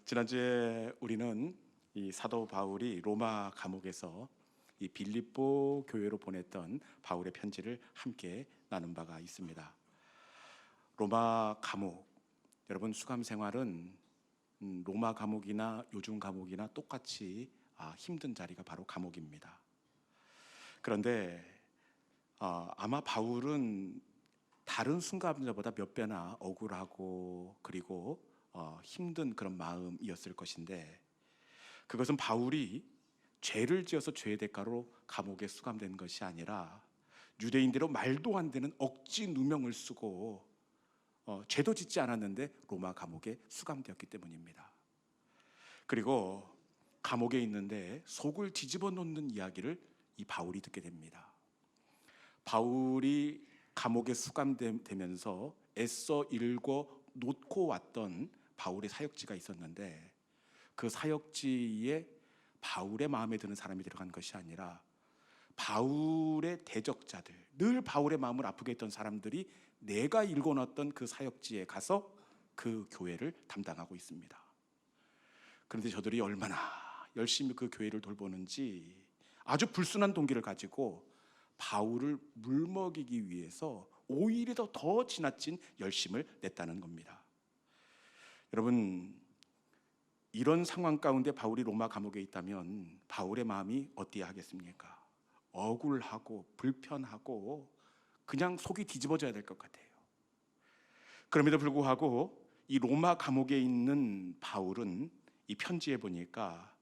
지난주에 우리는 이 사도 바울이 로마 감옥에서 이 빌립보 교회로 보냈던 바울의 편지를 함께 나눈 바가 있습니다. 로마 감옥, 여러분 수감 생활은 로마 감옥이나 요즘 감옥이나 똑같이 힘든 자리가 바로 감옥입니다. 그런데 아마 바울은 다른 수감자보다 몇 배나 억울하고 그리고 힘든 그런 마음이었을 것인데, 그것은 바울이 죄를 지어서 죄의 대가로 감옥에 수감된 것이 아니라 유대인대로 말도 안 되는 억지 누명을 쓰고 죄도 짓지 않았는데 로마 감옥에 수감되었기 때문입니다. 그리고 감옥에 있는데 속을 뒤집어 놓는 이야기를 이 바울이 듣게 됩니다. 바울이 감옥에 수감되면서 애써 읽어 놓고 왔던 바울의 사역지가 있었는데, 그 사역지에 바울의 마음에 드는 사람이 들어간 것이 아니라 바울의 대적자들, 늘 바울의 마음을 아프게 했던 사람들이 내가 읽어놨던 그 사역지에 가서 그 교회를 담당하고 있습니다. 그런데 저들이 얼마나 열심히 그 교회를 돌보는지 아주 불순한 동기를 가지고 바울을 물먹이기 위해서 오히려 더 지나친 열심을 냈다는 겁니다. 여러분, 이런 상황 가운데 바울이 로마 감옥에 있다면 바울의 마음이 어때야 하겠습니까? 억울하고 불편하고 그냥 속이 뒤집어져야 될 것 같아요. 그럼에도 불구하고 이 로마 감옥에 있는 바울은 이 편지에 보니까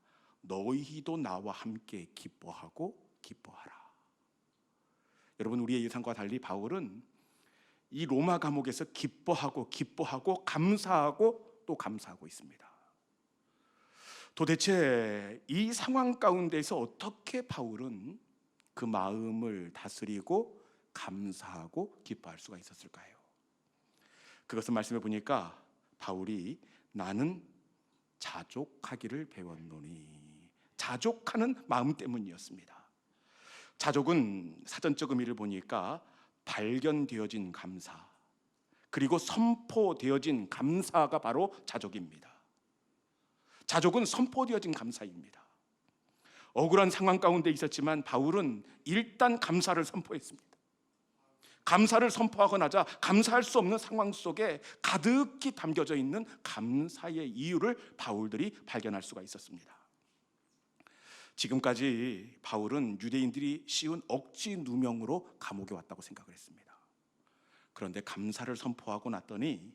너희도 나와 함께 기뻐하고 기뻐하라. 여러분, 우리의 예상과 달리 바울은 이 로마 감옥에서 기뻐하고 감사하고 또 감사하고 있습니다. 도대체 이 상황 가운데서 어떻게 바울은 그 마음을 다스리고 감사하고 기뻐할 수가 있었을까요? 그것은 말씀해 보니까 바울이 나는 자족하기를 배웠노니, 자족하는 마음 때문이었습니다. 자족은 사전적 의미를 보니까 발견되어진 감사, 그리고 선포되어진 감사가 바로 자족입니다. 자족은 선포되어진 감사입니다. 억울한 상황 가운데 있었지만 바울은 일단 감사를 선포했습니다. 감사를 선포하고 나자 감사할 수 없는 상황 속에 가득히 담겨져 있는 감사의 이유를 바울들이 발견할 수가 있었습니다. 지금까지 바울은 유대인들이 씌운 억지 누명으로 감옥에 왔다고 생각을 했습니다. 그런데 감사를 선포하고 났더니,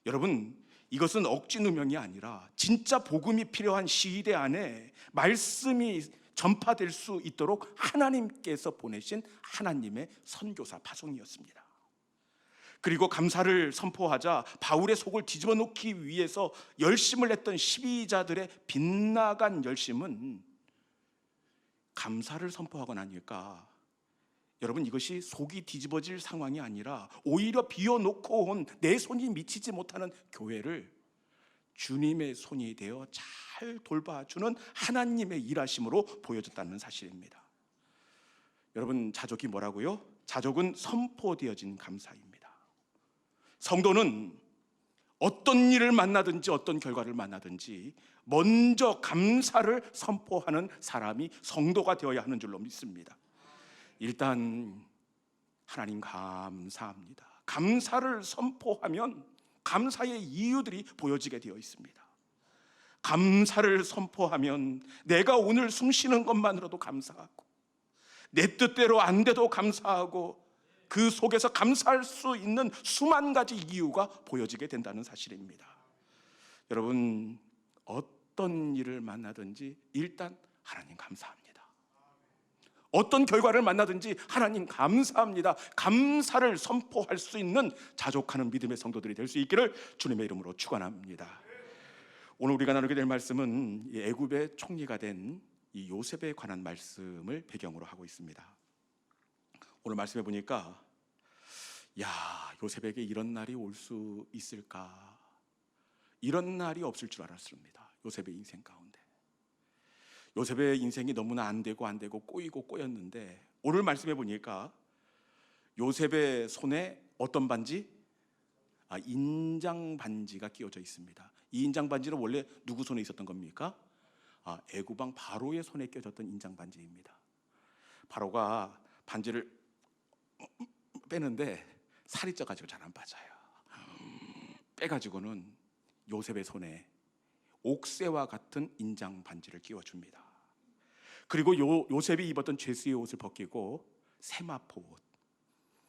여러분, 이것은 억지 누명이 아니라 진짜 복음이 필요한 시대 안에 말씀이 전파될 수 있도록 하나님께서 보내신 하나님의 선교사 파송이었습니다. 그리고 감사를 선포하자 바울의 속을 뒤집어 놓기 위해서 열심을 냈던 시비자들의 빗나간 열심은 감사를 선포하고 나니까, 여러분, 이것이 속이 뒤집어질 상황이 아니라 오히려 비워놓고 온 내 손이 미치지 못하는 교회를 주님의 손이 되어 잘 돌봐주는 하나님의 일하심으로 보여줬다는 사실입니다. 여러분, 자족이 뭐라고요? 자족은 선포되어진 감사입니다. 성도는 어떤 일을 만나든지 어떤 결과를 만나든지 먼저 감사를 선포하는 사람이 성도가 되어야 하는 줄로 믿습니다. 일단 하나님 감사합니다. 감사를 선포하면 감사의 이유들이 보여지게 되어 있습니다. 감사를 선포하면 내가 오늘 숨 쉬는 것만으로도 감사하고, 내 뜻대로 안 돼도 감사하고, 그 속에서 감사할 수 있는 수만 가지 이유가 보여지게 된다는 사실입니다. 여러분, 어떤 일을 만나든지 일단 하나님 감사합니다. 어떤 결과를 만나든지 하나님 감사합니다. 감사를 선포할 수 있는 자족하는 믿음의 성도들이 될 수 있기를 주님의 이름으로 축원합니다. 오늘 우리가 나누게 될 말씀은 애굽의 총리가 된 이 요셉에 관한 말씀을 배경으로 하고 있습니다. 오늘 말씀해 보니까, 요셉에게 이런 날이 올 수 있을까? 이런 날이 없을 줄 알았습니다. 요셉의 인생 가운데 요셉의 인생이 너무나 안 되고 꼬이고 꼬였는데, 오늘 말씀해 보니까 요셉의 손에 어떤 반지? 인장 반지가 끼워져 있습니다. 이 인장 반지는 원래 누구 손에 있었던 겁니까? 애굽 왕 바로의 손에 끼워졌던 인장 반지입니다. 바로가 반지를 빼는데 살이 쪄가지고 잘 안 빠져요. 빼가지고는 요셉의 손에 옥새와 같은 인장 반지를 끼워줍니다. 그리고 요셉이 입었던 죄수의 옷을 벗기고 세마포 옷,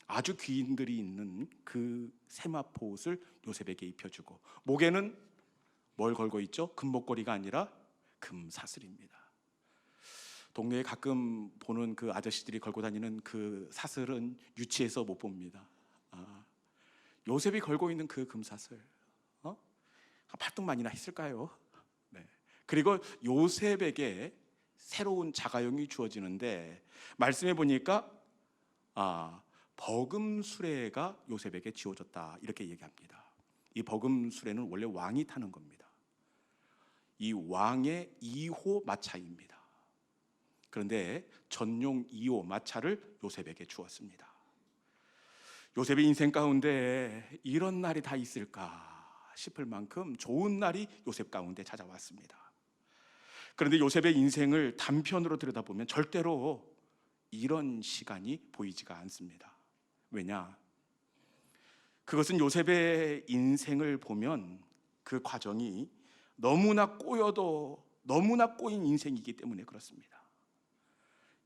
아주 귀인들이 있는 그 세마포 옷을 요셉에게 입혀주고, 목에는 뭘 걸고 있죠? 금목걸이가 아니라 금사슬입니다. 동네에 가끔 보는 그 아저씨들이 걸고 다니는 그 사슬은 유치해서 못 봅니다. 요셉이 걸고 있는 그 금사슬, 한 팔뚝만이나 했을까요? 네. 그리고 요셉에게 새로운 자가용이 주어지는데, 말씀해 보니까 버금수레가 요셉에게 지어졌다, 이렇게 얘기합니다. 이 버금수레는 원래 왕이 타는 겁니다. 이 왕의 2호 마차입니다. 그런데 전용 2호 마차를 요셉에게 주었습니다. 요셉의 인생 가운데 이런 날이 다 있을까 싶을 만큼 좋은 날이 요셉 가운데 찾아왔습니다. 그런데 요셉의 인생을 단편으로 들여다보면 절대로 이런 시간이 보이지가 않습니다. 왜냐? 그것은 요셉의 인생을 보면 그 과정이 너무나 꼬여도 너무나 꼬인 인생이기 때문에 그렇습니다.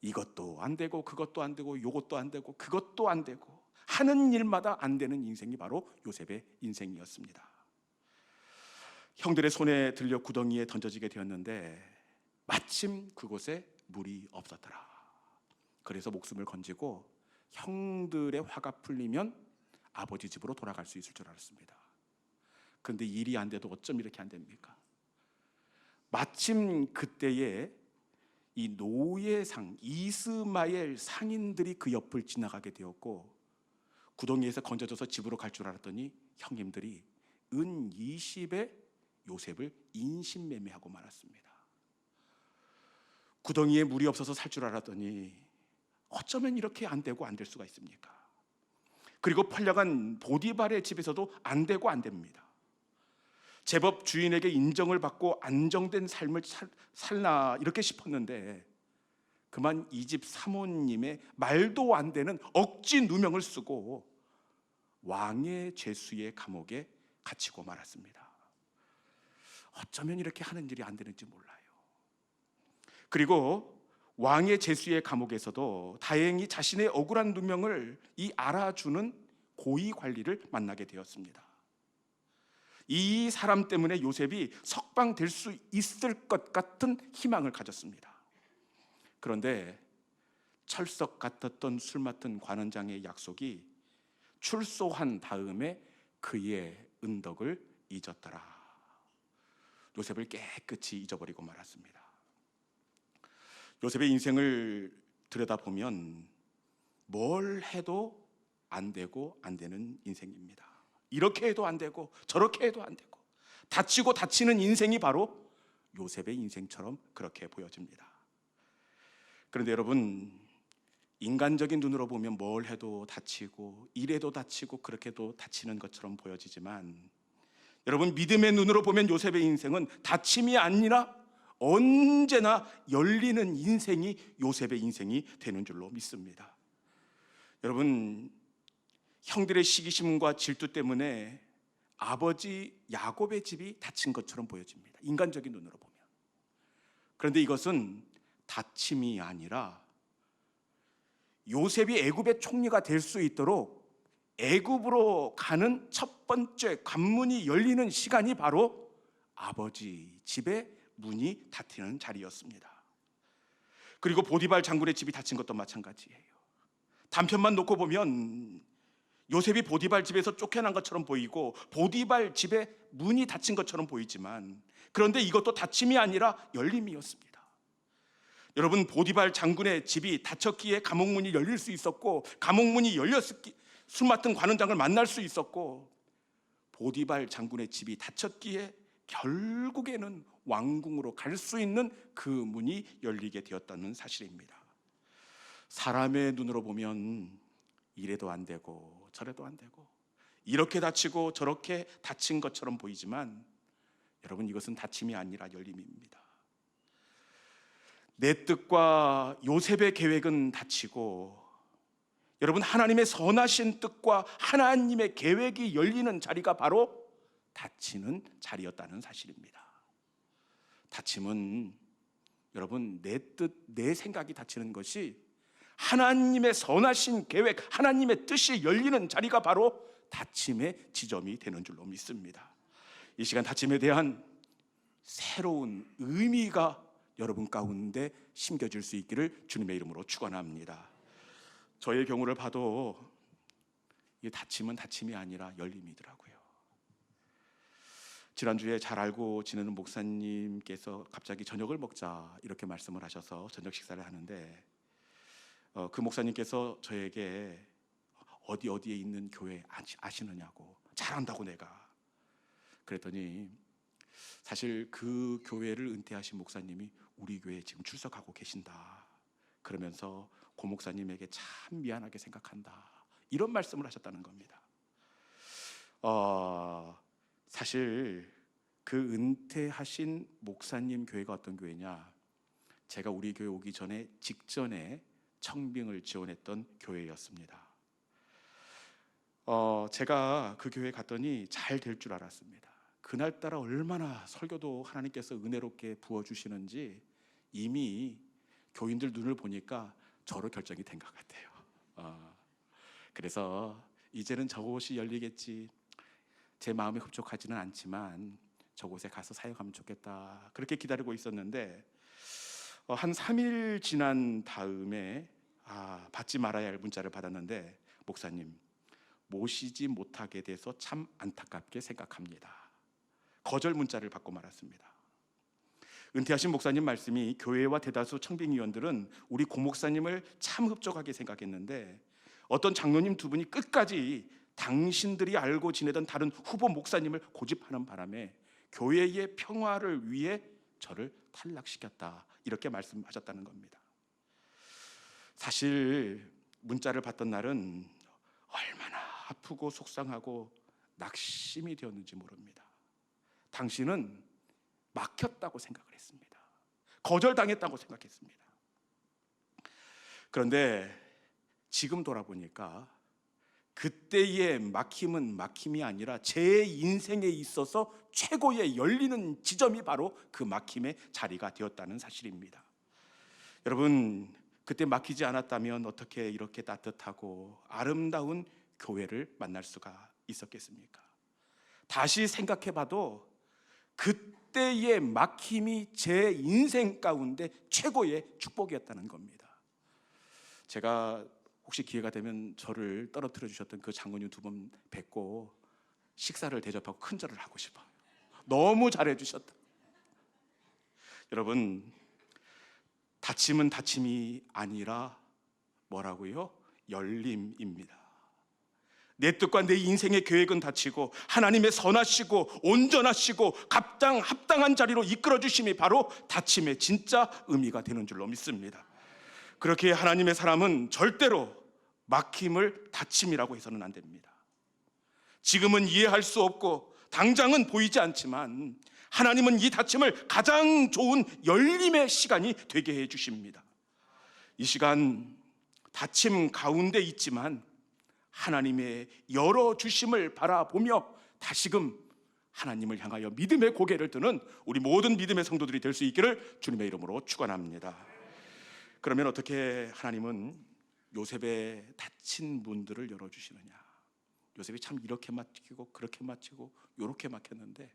이것도 안 되고 그것도 안 되고 이것도 안 되고 그것도 안 되고 하는 일마다 안 되는 인생이 바로 요셉의 인생이었습니다. 형들의 손에 들려 구덩이에 던져지게 되었는데 마침 그곳에 물이 없었더라. 그래서 목숨을 건지고 형들의 화가 풀리면 아버지 집으로 돌아갈 수 있을 줄 알았습니다. 그런데 일이 안 돼도 어쩜 이렇게 안 됩니까? 마침 그때에 이 노예상 이스마엘 상인들이 그 옆을 지나가게 되었고, 구덩이에서 건져져서 집으로 갈 줄 알았더니 형님들이 은 20에 요셉을 인신매매하고 말았습니다. 구덩이에 물이 없어서 살 줄 알았더니 어쩌면 이렇게 안 되고 안 될 수가 있습니까? 그리고 팔려간 보디발의 집에서도 안 되고 안 됩니다. 제법 주인에게 인정을 받고 안정된 삶을 살나 이렇게 싶었는데 그만 이 집 사모님의 말도 안 되는 억지 누명을 쓰고 왕의 죄수의 감옥에 갇히고 말았습니다. 어쩌면 이렇게 하는 일이 안 되는지 몰라요. 그리고 왕의 죄수의 감옥에서도 다행히 자신의 억울한 누명을 알아주는 고위 관리를 만나게 되었습니다. 이 사람 때문에 요셉이 석방될 수 있을 것 같은 희망을 가졌습니다. 그런데 철석 같았던 술 맡은 관원장의 약속이 출소한 다음에 그의 은덕을 잊었더라. 요셉을 깨끗이 잊어버리고 말았습니다. 요셉의 인생을 들여다보면 뭘 해도 안 되고 안 되는 인생입니다. 이렇게 해도 안 되고 저렇게 해도 안 되고 다치고 다치는 인생이 바로 요셉의 인생처럼 그렇게 보여집니다. 그런데 여러분, 인간적인 눈으로 보면 뭘 해도 다치고 이래도 다치고 그렇게도 다치는 것처럼 보여지지만, 여러분 믿음의 눈으로 보면 요셉의 인생은 다침이 아니라 언제나 열리는 인생이 요셉의 인생이 되는 줄로 믿습니다. 여러분, 형들의 시기심과 질투 때문에 아버지 야곱의 집이 다친 것처럼 보여집니다. 인간적인 눈으로 보면. 그런데 이것은 다침이 아니라 요셉이 애굽의 총리가 될 수 있도록 애굽으로 가는 첫 번째 관문이 열리는 시간이 바로 아버지 집의 문이 닫히는 자리였습니다. 그리고 보디발 장군의 집이 닫힌 것도 마찬가지예요. 단편만 놓고 보면 요셉이 보디발 집에서 쫓겨난 것처럼 보이고 보디발 집의 문이 닫힌 것처럼 보이지만, 그런데 이것도 닫힘이 아니라 열림이었습니다. 여러분, 보디발 장군의 집이 닫혔기에 감옥문이 열릴 수 있었고, 감옥문이 열렸기에 술 맡은 관원장을 만날 수 있었고, 보디발 장군의 집이 닫혔기에 결국에는 왕궁으로 갈 수 있는 그 문이 열리게 되었다는 사실입니다. 사람의 눈으로 보면 이래도 안 되고 저래도 안 되고 이렇게 다치고 저렇게 다친 것처럼 보이지만 여러분, 이것은 다침이 아니라 열림입니다. 내 뜻과 요셉의 계획은 다치고, 여러분, 하나님의 선하신 뜻과 하나님의 계획이 열리는 자리가 바로 다치는 자리였다는 사실입니다. 다침은 여러분, 내 뜻, 내 생각이 다치는 것이 하나님의 선하신 계획, 하나님의 뜻이 열리는 자리가 바로 다침의 지점이 되는 줄로 믿습니다. 이 시간 다침에 대한 새로운 의미가 여러분 가운데 심겨질 수 있기를 주님의 이름으로 축원합니다. 저의 경우를 봐도 이 다침은 다침이 아니라 열림이더라고요. 지난주에 잘 알고 지내는 목사님께서 갑자기 저녁을 먹자 이렇게 말씀을 하셔서 저녁 식사를 하는데, 그 목사님께서 저에게 어디에 있는 교회 아시느냐고, 잘 안다고 내가. 그랬더니 사실 그 교회를 은퇴하신 목사님이 우리 교회에 지금 출석하고 계신다. 그러면서 고 목사님에게 참 미안하게 생각한다. 이런 말씀을 하셨다는 겁니다. 사실 그 은퇴하신 목사님 교회가 어떤 교회냐? 제가 우리 교회 오기 전에 직전에 청빙을 지원했던 교회였습니다. 제가 그 교회 갔더니 잘 될 줄 알았습니다. 그날따라 얼마나 설교도 하나님께서 은혜롭게 부어주시는지 이미 교인들 눈을 보니까 저로 결정이 된 것 같아요. 그래서 이제는 저곳이 열리겠지, 제 마음에 흡족하지는 않지만 저곳에 가서 사역하면 좋겠다, 그렇게 기다리고 있었는데 한 3일 지난 다음에 받지 말아야 할 문자를 받았는데, 목사님, 모시지 못하게 돼서 참 안타깝게 생각합니다. 거절 문자를 받고 말았습니다. 은퇴하신 목사님 말씀이 교회와 대다수 청빙위원들은 우리 고 목사님을 참 흡족하게 생각했는데, 어떤 장로님 두 분이 끝까지 당신들이 알고 지내던 다른 후보 목사님을 고집하는 바람에 교회의 평화를 위해 저를 탈락시켰다, 이렇게 말씀하셨다는 겁니다. 사실 문자를 받던 날은 얼마나 아프고 속상하고 낙심이 되었는지 모릅니다. 당신은 막혔다고 생각을 했습니다. 거절당했다고 생각했습니다. 그런데 지금 돌아보니까 그때의 막힘은 막힘이 아니라 제 인생에 있어서 최고의 열리는 지점이 바로 그 막힘의 자리가 되었다는 사실입니다. 여러분, 그때 막히지 않았다면 어떻게 이렇게 따뜻하고 아름다운 교회를 만날 수가 있었겠습니까? 다시 생각해봐도 그때의 막힘이 제 인생 가운데 최고의 축복이었다는 겁니다. 제가 혹시 기회가 되면 저를 떨어뜨려 주셨던 그 장로님 두 분 뵙고 식사를 대접하고 큰절을 하고 싶어요. 너무 잘해 주셨다. 여러분, 다침은 다침이 아니라 뭐라고요? 열림입니다. 내 뜻과 내 인생의 계획은 다치고 하나님의 선하시고 온전하시고 합당한 자리로 이끌어 주심이 바로 다침의 진짜 의미가 되는 줄로 믿습니다. 그렇게 하나님의 사람은 절대로 막힘을 다침이라고 해서는 안 됩니다. 지금은 이해할 수 없고 당장은 보이지 않지만 하나님은 이 다침을 가장 좋은 열림의 시간이 되게 해 주십니다. 이 시간 다침 가운데 있지만 하나님의 열어주심을 바라보며 다시금 하나님을 향하여 믿음의 고개를 드는 우리 모든 믿음의 성도들이 될 수 있기를 주님의 이름으로 축원합니다. 그러면 어떻게 하나님은 요셉의 닫힌 문들을 열어주시느냐? 요셉이 참 이렇게 막히고 그렇게 막히고 이렇게 막혔는데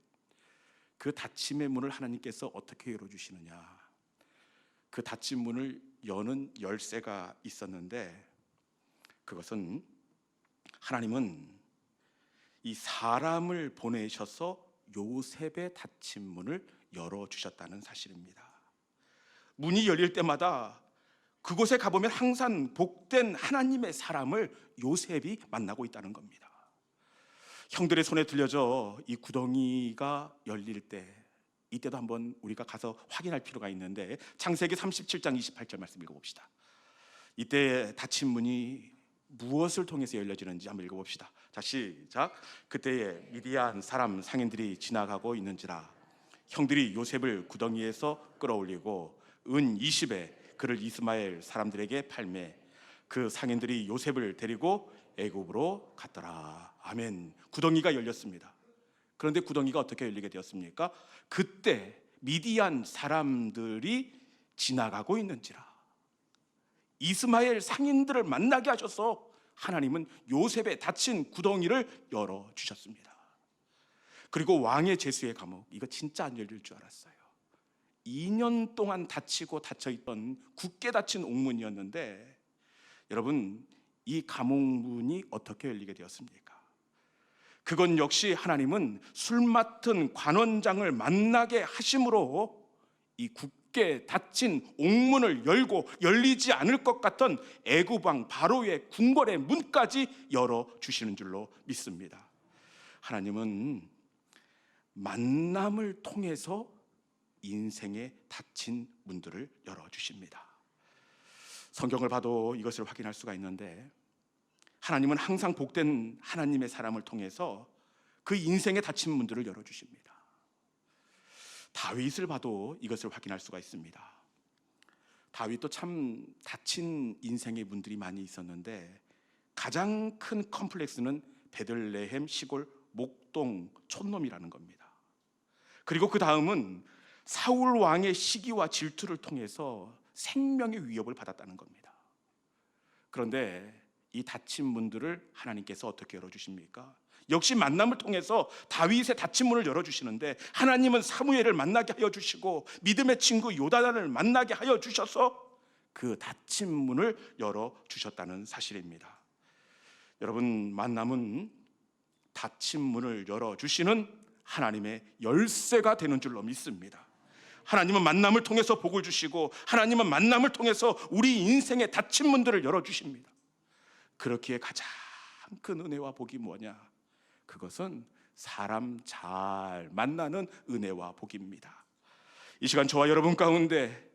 그 닫힘의 문을 하나님께서 어떻게 열어주시느냐? 그 닫힌 문을 여는 열쇠가 있었는데, 그것은 하나님은 이 사람을 보내셔서 요셉의 닫힌 문을 열어주셨다는 사실입니다. 문이 열릴 때마다 그곳에 가보면 항상 복된 하나님의 사람을 요셉이 만나고 있다는 겁니다. 형들의 손에 들려져 이 구덩이가 열릴 때, 이때도 한번 우리가 가서 확인할 필요가 있는데 창세기 37장 28절 말씀 읽어봅시다. 이때 닫힌 문이 무엇을 통해서 열려지는지 한번 읽어봅시다. 자, 시작. 그때에 미디안 사람 상인들이 지나가고 있는지라 형들이 요셉을 구덩이에서 끌어올리고 은 20에 그를 이스마엘 사람들에게 팔매 그 상인들이 요셉을 데리고 애굽으로 갔더라. 아멘. 구덩이가 열렸습니다. 그런데 구덩이가 어떻게 열리게 되었습니까? 그때 미디안 사람들이 지나가고 있는지라. 이스마엘 상인들을 만나게 하셔서 하나님은 요셉의 닫힌 구덩이를 열어주셨습니다. 그리고 왕의 제수의 감옥, 이거 진짜 안 열릴 줄 알았어요. 2년 동안 닫히고 닫혀있던 굳게 닫힌 옥문이었는데 여러분, 이 감옥문이 어떻게 열리게 되었습니까? 그건 역시 하나님은 술 맡은 관원장을 만나게 하심으로 이 굳게 닫힌 옥문을 열고 열리지 않을 것 같던 애굽 왕 바로의 궁궐의 문까지 열어주시는 줄로 믿습니다. 하나님은 만남을 통해서 인생의 닫힌 문들을 열어주십니다. 성경을 봐도 이것을 확인할 수가 있는데 하나님은 항상 복된 하나님의 사람을 통해서 그 인생의 닫힌 문들을 열어주십니다. 다윗을 봐도 이것을 확인할 수가 있습니다. 다윗도 참 닫힌 인생의 문들이 많이 있었는데 가장 큰 컴플렉스는 베들레헴 시골 목동 촌놈이라는 겁니다. 그리고 그 다음은 사울 왕의 시기와 질투를 통해서 생명의 위협을 받았다는 겁니다. 그런데 이 닫힌 문들을 하나님께서 어떻게 열어주십니까? 역시 만남을 통해서 다윗의 닫힌 문을 열어주시는데 하나님은 사무엘을 만나게 하여 주시고 믿음의 친구 요나단을 만나게 하여 주셔서 그 닫힌 문을 열어주셨다는 사실입니다. 여러분, 만남은 닫힌 문을 열어주시는 하나님의 열쇠가 되는 줄로 믿습니다. 하나님은 만남을 통해서 복을 주시고 하나님은 만남을 통해서 우리 인생의 닫힌 문들을 열어주십니다. 그렇기에 가장 큰 은혜와 복이 뭐냐? 그것은 사람 잘 만나는 은혜와 복입니다. 이 시간 저와 여러분 가운데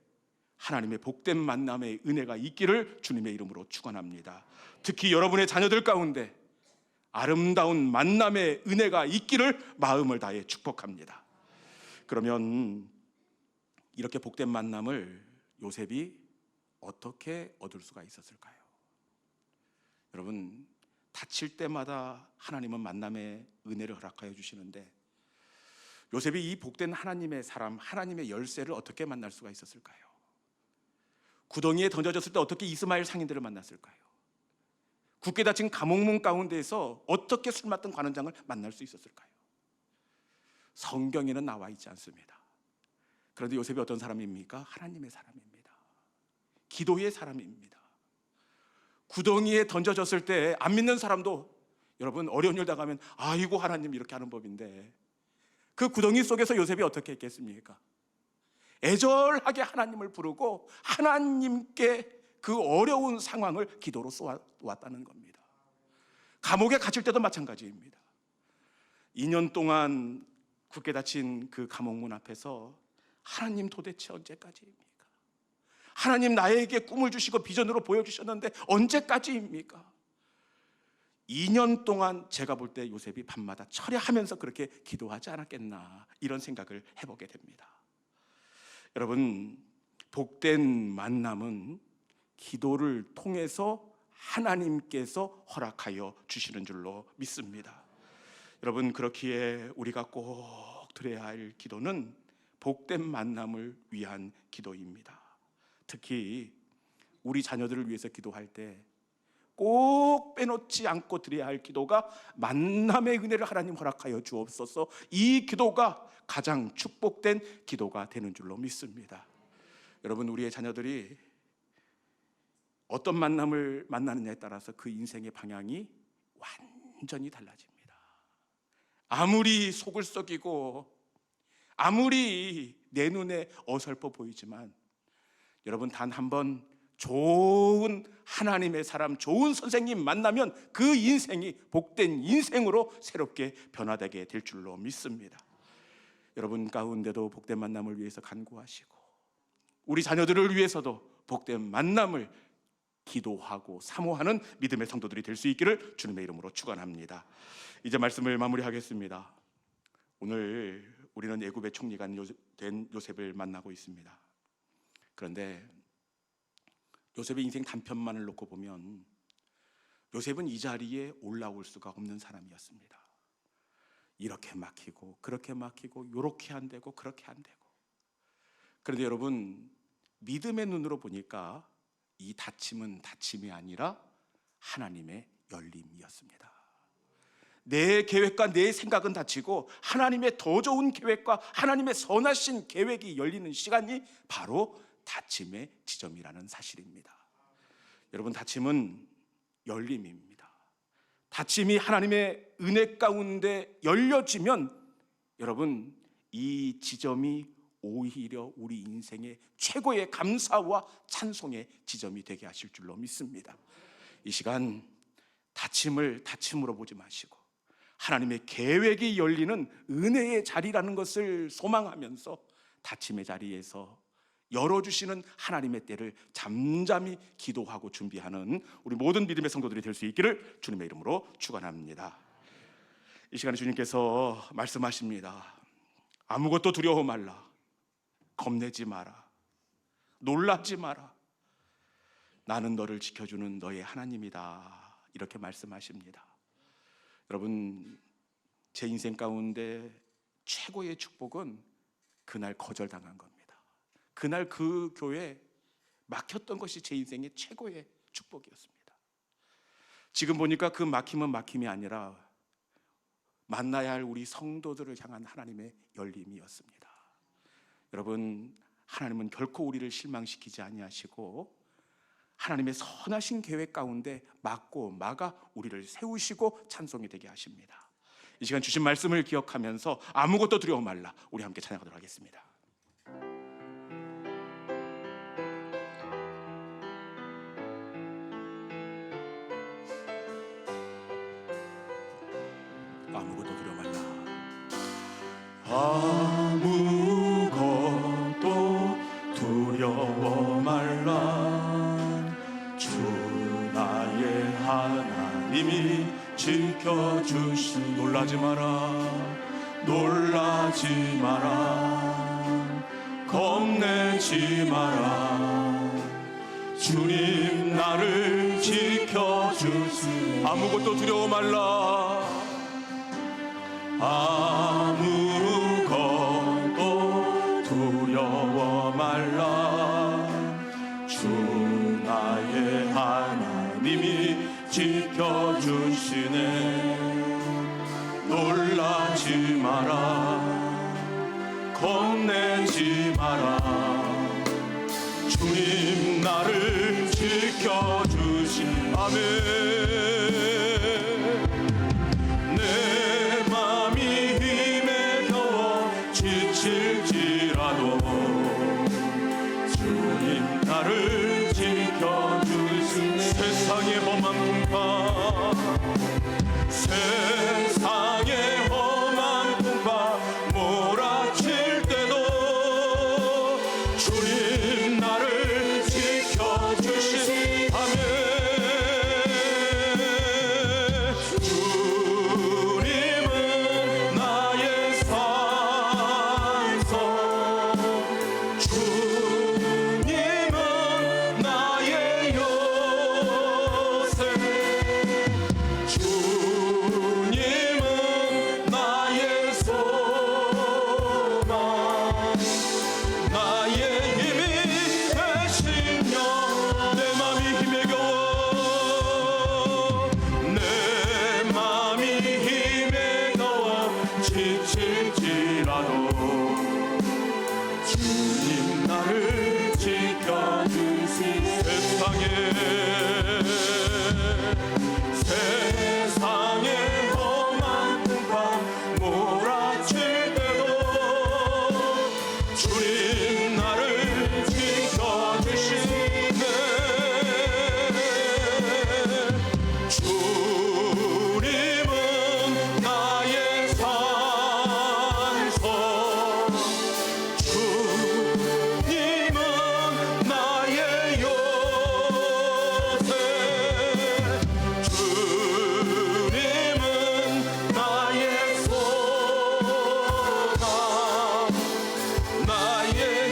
하나님의 복된 만남의 은혜가 있기를 주님의 이름으로 축원합니다. 특히 여러분의 자녀들 가운데 아름다운 만남의 은혜가 있기를 마음을 다해 축복합니다. 그러면 이렇게 복된 만남을 요셉이 어떻게 얻을 수가 있었을까요? 여러분, 다칠 때마다 하나님은 만남의 은혜를 허락하여 주시는데 요셉이 이 복된 하나님의 사람, 하나님의 열쇠를 어떻게 만날 수가 있었을까요? 구덩이에 던져졌을 때 어떻게 이스마엘 상인들을 만났을까요? 굳게 닫힌 감옥문 가운데에서 어떻게 술 맡은 관원장을 만날 수 있었을까요? 성경에는 나와 있지 않습니다. 그런데 요셉이 어떤 사람입니까? 하나님의 사람입니다. 기도의 사람입니다. 구덩이에 던져졌을 때 안 믿는 사람도 여러분 어려운 일 당하면 아이고 하나님 이렇게 하는 법인데 그 구덩이 속에서 요셉이 어떻게 했겠습니까? 애절하게 하나님을 부르고 하나님께 그 어려운 상황을 기도로 쏘았다는 겁니다. 감옥에 갇힐 때도 마찬가지입니다. 2년 동안 굳게 닫힌 그 감옥문 앞에서 하나님 도대체 언제까지입니까? 하나님 나에게 꿈을 주시고 비전으로 보여주셨는데 언제까지입니까? 2년 동안 제가 볼 때 요셉이 밤마다 철야하면서 그렇게 기도하지 않았겠나 이런 생각을 해보게 됩니다. 여러분, 복된 만남은 기도를 통해서 하나님께서 허락하여 주시는 줄로 믿습니다. 여러분, 그렇기에 우리가 꼭 드려야 할 기도는 복된 만남을 위한 기도입니다. 특히 우리 자녀들을 위해서 기도할 때 꼭 빼놓지 않고 드려야 할 기도가 만남의 은혜를 하나님 허락하여 주옵소서. 이 기도가 가장 축복된 기도가 되는 줄로 믿습니다. 여러분, 우리의 자녀들이 어떤 만남을 만나느냐에 따라서 그 인생의 방향이 완전히 달라집니다. 아무리 속을 썩이고 아무리 내 눈에 어설퍼 보이지만 여러분, 단 한 번 좋은 하나님의 사람, 좋은 선생님 만나면 그 인생이 복된 인생으로 새롭게 변화되게 될 줄로 믿습니다. 여러분 가운데도 복된 만남을 위해서 간구하시고 우리 자녀들을 위해서도 복된 만남을 기도하고 사모하는 믿음의 성도들이 될 수 있기를 주님의 이름으로 축원합니다. 이제 말씀을 마무리하겠습니다. 오늘 우리는 애굽의 총리가 된 요셉을 만나고 있습니다. 그런데 요셉의 인생 단편만을 놓고 보면 요셉은 이 자리에 올라올 수가 없는 사람이었습니다. 이렇게 막히고 그렇게 막히고 이렇게 안 되고 그렇게 안 되고. 그런데 여러분, 믿음의 눈으로 보니까 이 닫힘은 닫힘이 아니라 하나님의 열림이었습니다. 내 계획과 내 생각은 닫히고 하나님의 더 좋은 계획과 하나님의 선하신 계획이 열리는 시간이 바로 닫힘의 지점이라는 사실입니다. 여러분, 닫힘은 열림입니다. 닫힘이 하나님의 은혜 가운데 열려지면 여러분, 이 지점이 오히려 우리 인생의 최고의 감사와 찬송의 지점이 되게 하실 줄로 믿습니다. 이 시간 닫힘을 닫힘으로 보지 마시고 하나님의 계획이 열리는 은혜의 자리라는 것을 소망하면서 닫힘의 자리에서 열어주시는 하나님의 때를 잠잠히 기도하고 준비하는 우리 모든 믿음의 성도들이 될 수 있기를 주님의 이름으로 축원합니다. 이 시간에 주님께서 말씀하십니다. 아무것도 두려워 말라. 겁내지 마라. 놀라지 마라. 나는 너를 지켜주는 너의 하나님이다. 이렇게 말씀하십니다. 여러분, 제 인생 가운데 최고의 축복은 그날 거절당한 겁니다. 그날 그 교회 막혔던 것이 제 인생의 최고의 축복이었습니다. 지금 보니까 그 막힘은 막힘이 아니라 만나야 할 우리 성도들을 향한 하나님의 열림이었습니다. 여러분, 하나님은 결코 우리를 실망시키지 아니하시고 하나님의 선하신 계획 가운데 막고 막아 우리를 세우시고 찬송이 되게 하십니다. 이 시간 주신 말씀을 기억하면서 아무것도 두려워 말라, 우리 함께 찬양하도록 하겠습니다. 아무것도 두려워 말라. 아무것도 두려워 말라. 주 나의 하나님이 지켜주신. 놀라지 마라. 놀라지 마라. 겁내지 마라. 주님 나를 지켜주신. 아무것도 두려워 말라. 아무것도 두려워 말라. 주 나의 하나님이 지켜주시네. 놀라지 마라. 겁내지 마라. 주님 나를 지켜주신. 아멘. 지칠지라도 주님 나를 지켜주시네. 세상의 험한 풍파, 세상의 험한 풍파 몰아칠 때도 주님 나를 지켜주시네. 아멘. 주님은 나의 주님은 나의 요새. 주님은 나의 소망. 나의 힘이 되시며 내 맘이 힘에 겨워. 내 맘이 힘에 겨워 지칠지라도 주님 나를 지켜주시. 세상에 험한 풍파 몰아칠 때도 주님 나를 지켜주시네. 주님은 나의 산소. 주님은 나의 요새. 나의